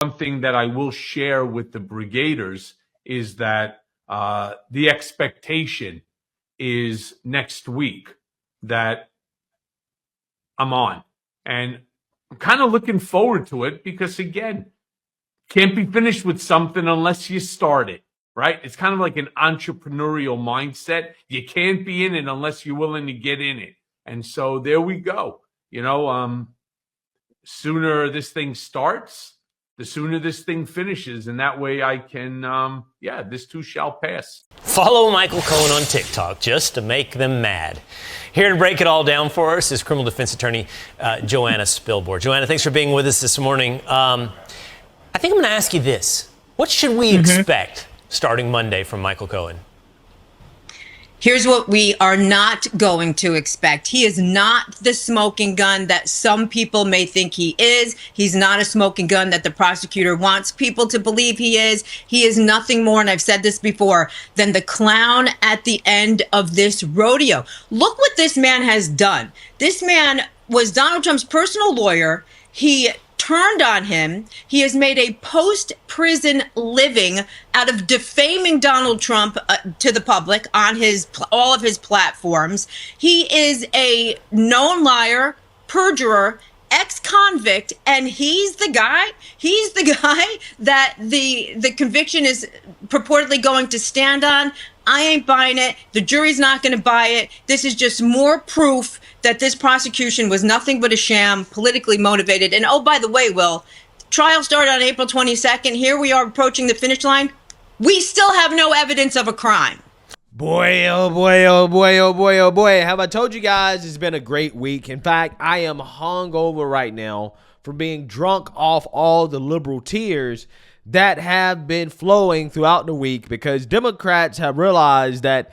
One thing that I will share with the brigaders is that the expectation is next week that I'm on. And I'm kind of looking forward to it because, again, can't be finished with something unless you start it, right? It's kind of like an entrepreneurial mindset. You can't be in it unless you're willing to get in it. And so there we go. Sooner this thing starts, the sooner this thing finishes. And that way I can, this too shall pass. Follow Michael Cohen on TikTok just to make them mad. Here to break it all down for us is criminal defense attorney Joanna Spilborn. Joanna, thanks for being with us this morning. I think I'm going to ask you this. What should we expect starting Monday from Michael Cohen? Here's what we are not going to expect. He is not the smoking gun that some people may think he is. He's not a smoking gun that the prosecutor wants people to believe he is. He is nothing more, and I've said this before, than the clown at the end of this rodeo. Look what this man has done. This man was Donald Trump's personal lawyer. He turned on him. He has made a post-prison living out of defaming Donald Trump to the public on all of his platforms. He is a known liar, perjurer, ex-convict, and he's the guy that the conviction is purportedly going to stand on. I ain't buying it. The jury's not going to buy it. This is just more proof that this prosecution was nothing but a sham, politically motivated. And oh, by the way, Will, trial started on April 22nd. Here we are approaching the finish line. We still have no evidence of a crime. Boy, oh boy, oh boy, oh boy, oh boy. Have I told you guys it's been a great week? In fact, I am hungover right now from being drunk off all the liberal tears that have been flowing throughout the week because Democrats have realized that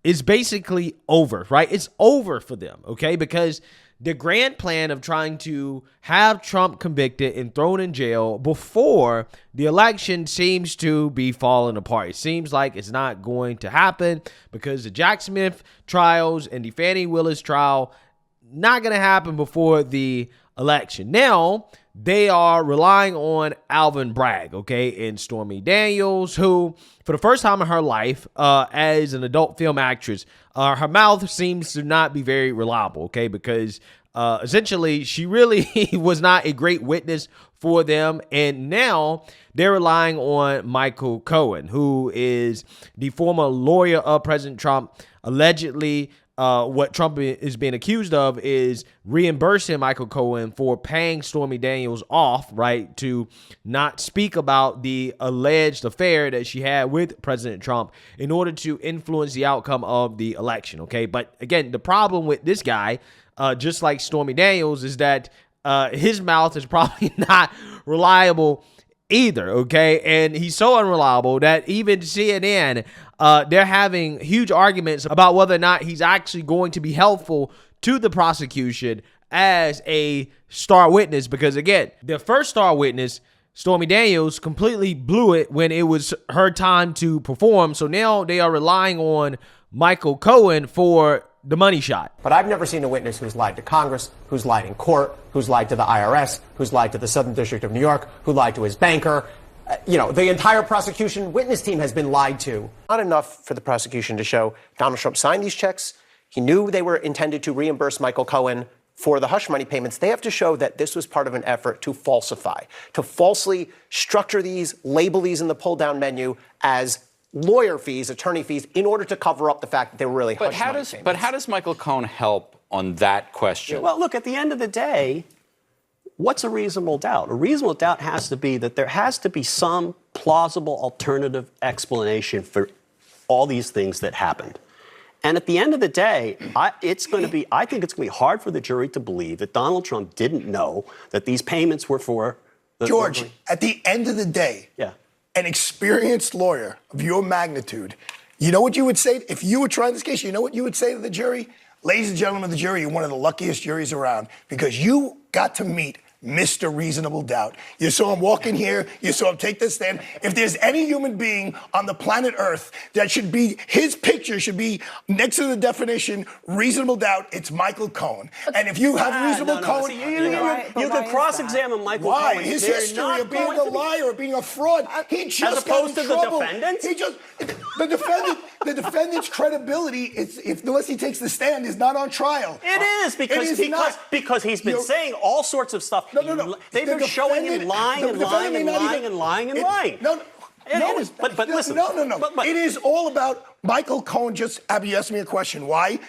it's basically over, right? It's over for them, okay? Because the grand plan of trying to have Trump convicted and thrown in jail before the election seems to be falling apart. It seems like it's not going to happen because the Jack Smith trials and the Fani Willis trial not going to happen before the election. Now, they are relying on Alvin Bragg, okay, and Stormy Daniels, who, for the first time in her life, as an adult film actress, her mouth seems to not be very reliable, okay, because essentially she really was not a great witness for them, and now they're relying on Michael Cohen, who is the former lawyer of President Trump, allegedly. What Trump is being accused of is reimbursing Michael Cohen for paying Stormy Daniels off, right, to not speak about the alleged affair that she had with President Trump in order to influence the outcome of the election, okay? But again, the problem with this guy, just like Stormy Daniels, is that his mouth is probably not reliable either, okay? And he's so unreliable that even CNN, they're having huge arguments about whether or not he's actually going to be helpful to the prosecution as a star witness. Because again, the first star witness, Stormy Daniels, completely blew it when it was her time to perform. So now they are relying on Michael Cohen for the money shot. But I've never seen a witness who's lied to Congress, who's lied in court, who's lied to the IRS, who's lied to the Southern District of New York, who lied to his banker. The entire prosecution witness team has been lied to. Not enough for the prosecution to show Donald Trump signed these checks. He knew they were intended to reimburse Michael Cohen for the hush money payments. They have to show that this was part of an effort to falsify, to falsely structure these, label these in the pull-down menu as lawyer fees, attorney fees, in order to cover up the fact that they were really hush money payments. But how does Michael Cohen help on that question? Well, look, at the end of the day, what's a reasonable doubt? A reasonable doubt has to be that there has to be some plausible alternative explanation for all these things that happened. And at the end of the day, I think it's going to be hard for the jury to believe that Donald Trump didn't know that these payments were for George, at the end of the day, yeah, an experienced lawyer of your magnitude, you know what you would say? If you were trying this case, you know what you would say to the jury? Ladies and gentlemen of the jury, you're one of the luckiest juries around because you got to meet Mr. Reasonable Doubt. You saw him walk in here. You saw him take the stand. If there's any human being on the planet Earth that should be, his picture should be next to the definition reasonable doubt, it's Michael Cohen. And if you have reasonable Cohen, See, you can cross-examine Michael why? Cohen. His They're history not of being going a to be- liar or being a fraud, he just As opposed got in to the trouble. defendants? He just, the defendant's credibility, unless he takes the stand, is not on trial. It is because he's been saying all sorts of stuff. No. They've been showing him lying and lying and lying and lying and lying. But listen. No. It is all about Michael Cohen. Just, Abby, you asked me a question. Why?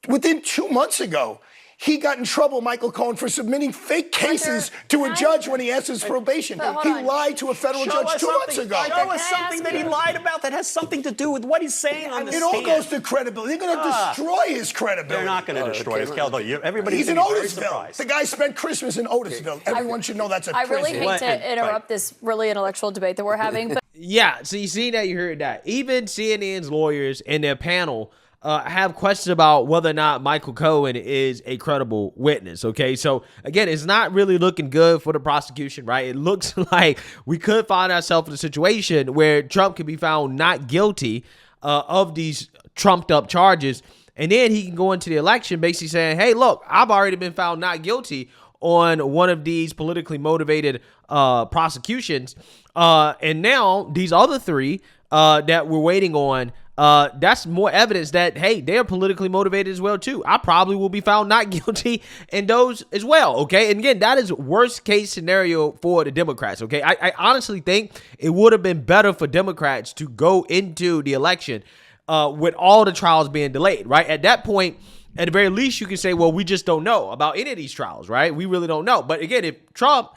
Within 2 months ago, he got in trouble, Michael Cohen, for submitting fake cases to a judge when he asked his probation. He lied to a federal judge 2 months ago. Show us something that he lied about that has something to do with what he's saying on the stand. It all goes to credibility. They're going to destroy his credibility. They're not going to destroy his credibility. Everybody's He's in going to be very Otisville. surprised. The guy spent Christmas in Otisville. Everyone should know that's a I prison. really hate to interrupt this really intellectual debate that we're having, but Yeah, so you see that, you heard that. Even CNN's lawyers in their panel have questions about whether or not Michael Cohen is a credible witness, okay? So, again, it's not really looking good for the prosecution, right? It looks like we could find ourselves in a situation where Trump could be found not guilty of these trumped-up charges, and then he can go into the election basically saying, hey, look, I've already been found not guilty on one of these politically motivated prosecutions, and now these other three that we're waiting on, that's more evidence that, hey, they're politically motivated as well, too. I probably will be found not guilty in those as well, okay? And again, that is worst case scenario for the Democrats, okay? I honestly think it would have been better for Democrats to go into the election with all the trials being delayed, right? At that point, at the very least, you can say, well, we just don't know about any of these trials, right? We really don't know. But again, if Trump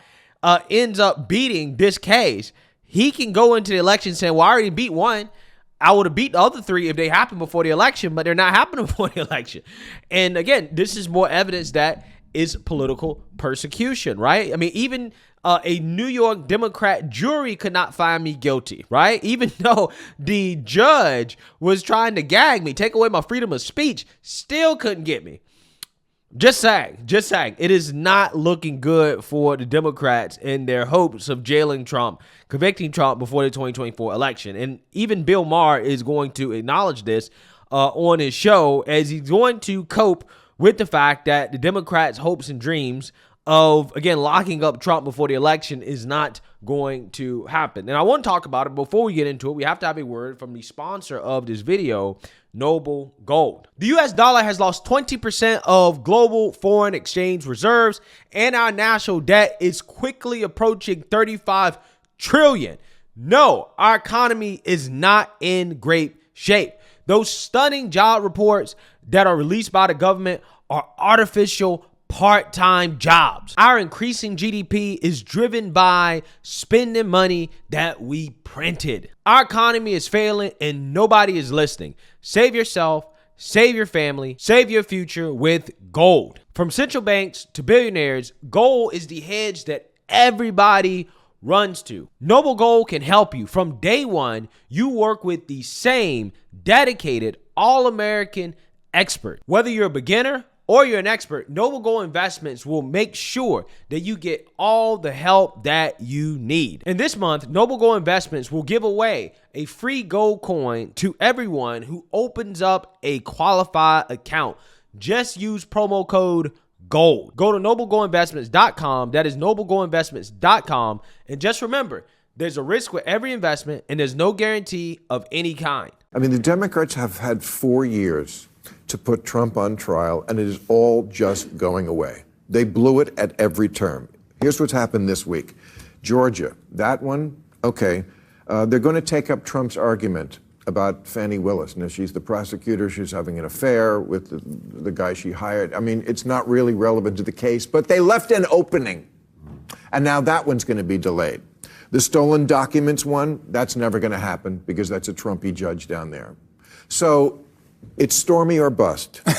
ends up beating this case, he can go into the election saying, well, I already beat one. I would have beat the other three if they happened before the election, but they're not happening before the election. And again, this is more evidence that is political persecution, right? I mean, even a New York Democrat jury could not find me guilty, right? Even though the judge was trying to gag me, take away my freedom of speech, still couldn't get me. Just saying. It is not looking good for the Democrats in their hopes of jailing Trump, convicting Trump before the 2024 election. And even Bill Maher is going to acknowledge this on his show, as he's going to cope with the fact that the Democrats' hopes and dreams of, again, locking up Trump before the election is not going to happen. And I want to talk about it. Before we get into it, we have to have a word from the sponsor of this video, Noble Gold. The US dollar has lost 20% of global foreign exchange reserves, and our national debt is quickly approaching $35 trillion. No, our economy is not in great shape. Those stunning job reports that are released by the government are artificial part-time jobs. Our increasing GDP is driven by spending money that we printed. Our economy is failing and nobody is listening. Save yourself, save your family, save your future with gold. From central banks to billionaires, gold is the hedge that everybody runs to. Noble Gold can help you. From day one, you work with the same dedicated all-American expert. Whether you're a beginner or you're an expert, Noble Gold Investments will make sure that you get all the help that you need. And this month, Noble Gold Investments will give away a free gold coin to everyone who opens up a qualified account. Just use promo code GOLD. Go to noblegoldinvestments.com. That is noblegoldinvestments.com. And just remember, there's a risk with every investment and there's no guarantee of any kind. I mean, the Democrats have had 4 years to put Trump on trial, and it is all just going away. They blew it at every term. Here's what's happened this week. Georgia, that one, okay. They're going to take up Trump's argument about Fani Willis. Now, she's the prosecutor. She's having an affair with the guy she hired. I mean, it's not really relevant to the case, but they left an opening. And now that one's going to be delayed. The stolen documents one, that's never going to happen because that's a Trumpy judge down there. So it's Stormy or bust. I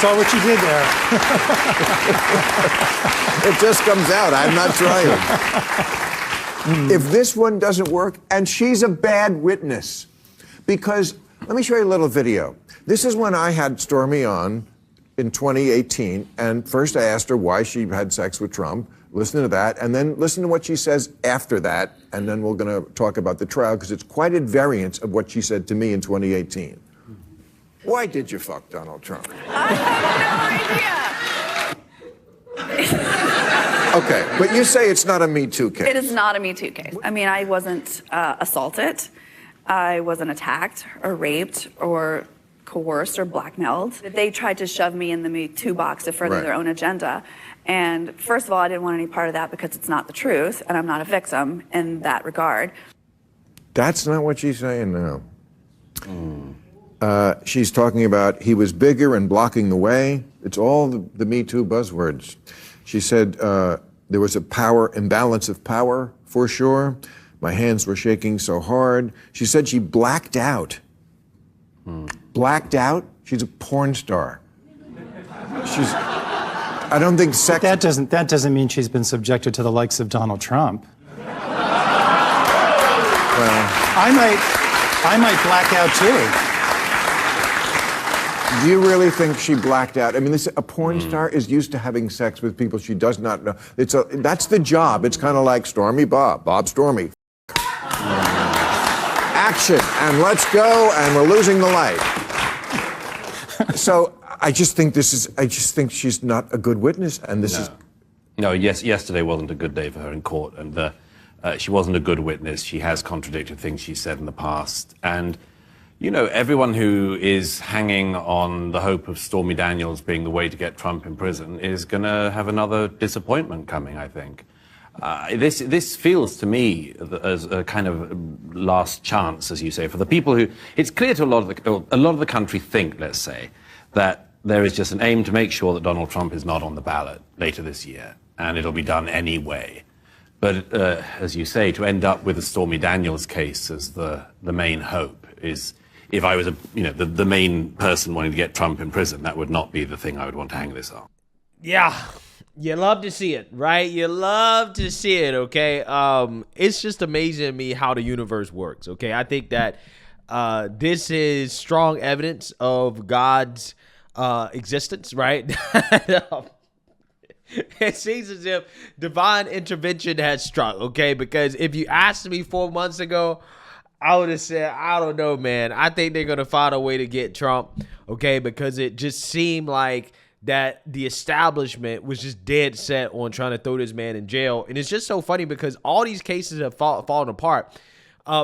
saw what you did there. It just comes out. I'm not trying. If this one doesn't work, and she's a bad witness, because let me show you a little video. This is when I had Stormy on in 2018, and first I asked her why she had sex with Trump. Listen to that, and then listen to what she says after that, and then we're going to talk about the trial, because it's quite a variance of what she said to me in 2018. Why did you fuck Donald Trump? I have no idea. Okay, but you say it's not a Me Too case. It is not a Me Too case. I mean, I wasn't assaulted. I wasn't attacked or raped or coerced or blackmailed. They tried to shove me in the Me Too box to further their own agenda. And first of all, I didn't want any part of that because it's not the truth, and I'm not a victim in that regard. That's not what she's saying now. She's talking about he was bigger and blocking the way. It's all the Me Too buzzwords. She said there was a power imbalance of power, for sure. My hands were shaking so hard. She said she blacked out. Blacked out? She's a porn star. I don't think sex... That doesn't mean she's been subjected to the likes of Donald Trump. Well, I might black out too. Do you really think she blacked out? I mean, a porn star is used to having sex with people she does not know. That's the job. It's kind of like Stormy Bob Stormy. Action, and let's go, and we're losing the light. So I just think she's not a good witness, and this is... No, yesterday wasn't a good day for her in court, and she wasn't a good witness. She has contradicted things she said in the past, and you know, everyone who is hanging on the hope of Stormy Daniels being the way to get Trump in prison is going to have another disappointment coming, I think. This feels to me as a kind of last chance, as you say, for the people who... It's clear to a lot of the country think, let's say, that there is just an aim to make sure that Donald Trump is not on the ballot later this year, and it'll be done anyway. But as you say, to end up with a Stormy Daniels case as the main hope is... If I was the main person wanting to get Trump in prison, that would not be the thing I would want to hang this on. Yeah, you love to see it, right? You love to see it, okay? It's just amazing to me how the universe works, okay? I think that this is strong evidence of God's existence, right? It seems as if divine intervention has struck, okay? Because if you asked me 4 months ago, I would have said, I don't know, man. I think they're going to find a way to get Trump, okay, because it just seemed like that the establishment was just dead set on trying to throw this man in jail. And it's just so funny because all these cases have fallen apart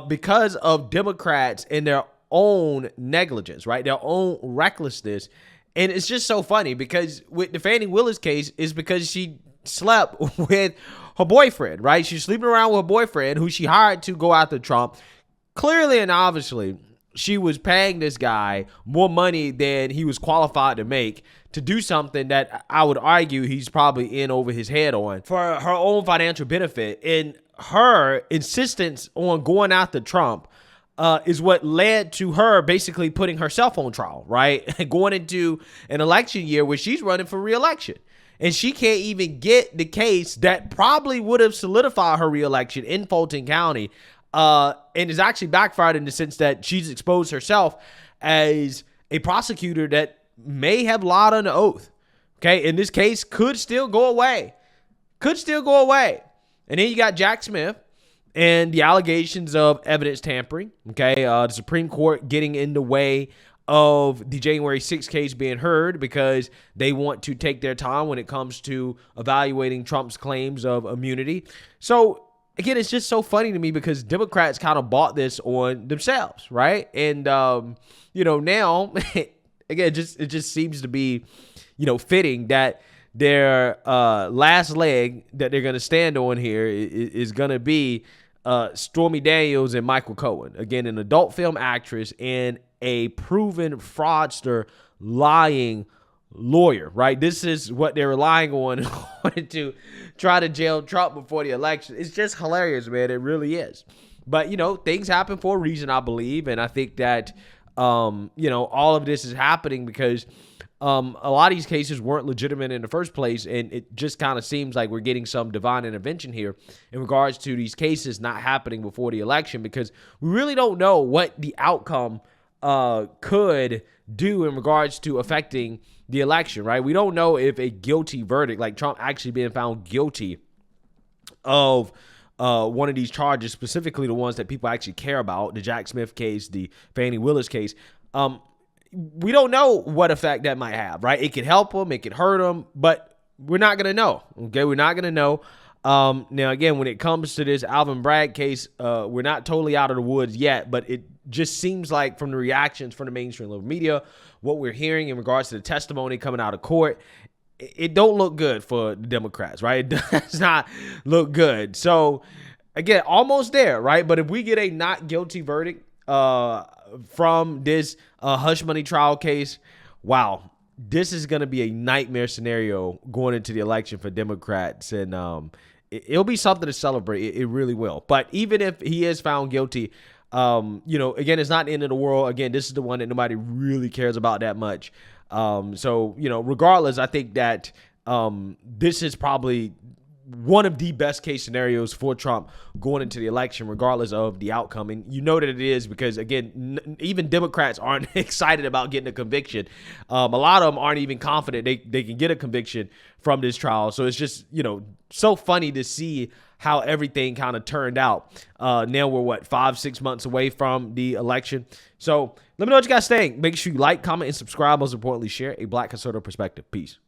because of Democrats and their own negligence, right, their own recklessness. And it's just so funny because with the Fannie Willis case is because she slept with her boyfriend, right? She's sleeping around with her boyfriend who she hired to go after Trump. Clearly and obviously, she was paying this guy more money than he was qualified to make to do something that I would argue he's probably in over his head on for her own financial benefit. And her insistence on going after Trump is what led to her basically putting herself on trial, right? Going into an election year where she's running for re-election. And she can't even get the case that probably would have solidified her re-election in Fulton County. And is actually backfired in the sense that she's exposed herself as a prosecutor that may have lied on the oath. Okay, and this case could still go away. And then you got Jack Smith and the allegations of evidence tampering. Okay, the Supreme Court getting in the way of the January 6th case being heard because they want to take their time when it comes to evaluating Trump's claims of immunity. So again, it's just so funny to me because Democrats kind of bought this on themselves, right? And, now, again, it just seems to be, fitting that their last leg that they're going to stand on here is going to be Stormy Daniels and Michael Cohen. Again, an adult film actress and a proven fraudster, lying lawyer, right? This is what they're relying on to try to jail Trump before the election. It's just hilarious, man. It really is. But, things happen for a reason, I believe. And I think that, all of this is happening because a lot of these cases weren't legitimate in the first place. And it just kind of seems like we're getting some divine intervention here in regards to these cases not happening before the election because we really don't know what the outcome could do in regards to affecting the election, right? We don't know if a guilty verdict, like Trump actually being found guilty of one of these charges, specifically the ones that people actually care about, the Jack Smith case, the Fani Willis case, we don't know what effect that might have, right? It could help him, it could hurt him, but we're not going to know, okay? We're not going to know. Now, again, when it comes to this Alvin Bragg case, we're not totally out of the woods yet, but it just seems like from the reactions from the mainstream liberal media, what we're hearing in regards to the testimony coming out of court, it don't look good for the Democrats, right? It does not look good. So, again, almost there, right? But if we get a not guilty verdict from this hush money trial case, wow, this is going to be a nightmare scenario going into the election for Democrats. And it'll be something to celebrate. It really will. But even if he is found guilty, again, it's not the end of the world. Again, this is the one that nobody really cares about that much. So, regardless, I think that this is probably one of the best case scenarios for Trump going into the election, regardless of the outcome. And you know that it is because, again, even Democrats aren't excited about getting a conviction. A lot of them aren't even confident they can get a conviction from this trial. So it's just, so funny to see how everything kind of turned out. Now we're 5-6 months away from the election. So let me know what you guys think. Make sure you like, comment, and subscribe. Most importantly, share a Black conservative perspective. Peace.